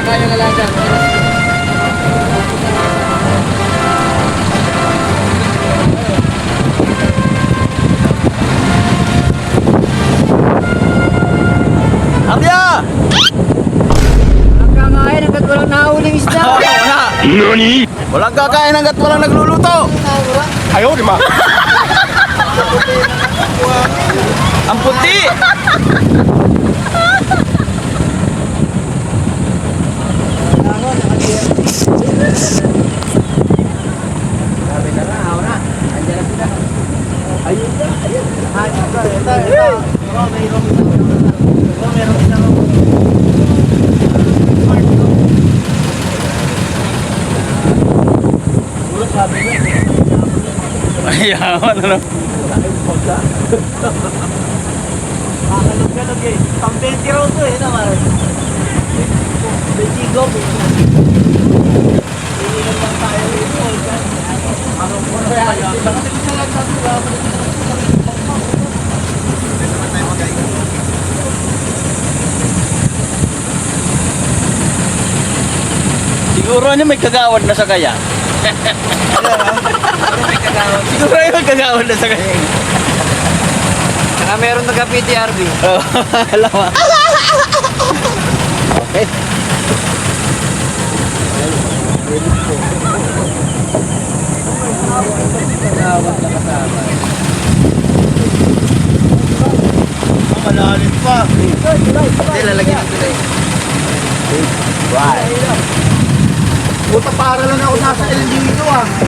Kaya na lang dyan. Abya! Walang kakain hanggat walang nahuling isda. Wala! NANI?! Walang kakain hanggat walang nagluluto! Ayaw, di ma! Ang puti! Sabi na nga, ako na. Andiyan na sila. Ayun na, ayun. Ito. Meron na. Ayawan, ano? Kakalog-kalog eh. Pang-20 raw to eh, naman. 20 go. Inilan lang tayo ito. Ano po na kaya? Bakit ito sa lang sa sila? Siguro niya may kagawad na sa kaya. Siguro niya may kagawad na sa kaya. Saka meron nagka-PTRB. Oh, alam mo. Okay. Malalim pa. Hindi, lalagyan ng tulay. Puta, para lang ako nasa El Nido ah.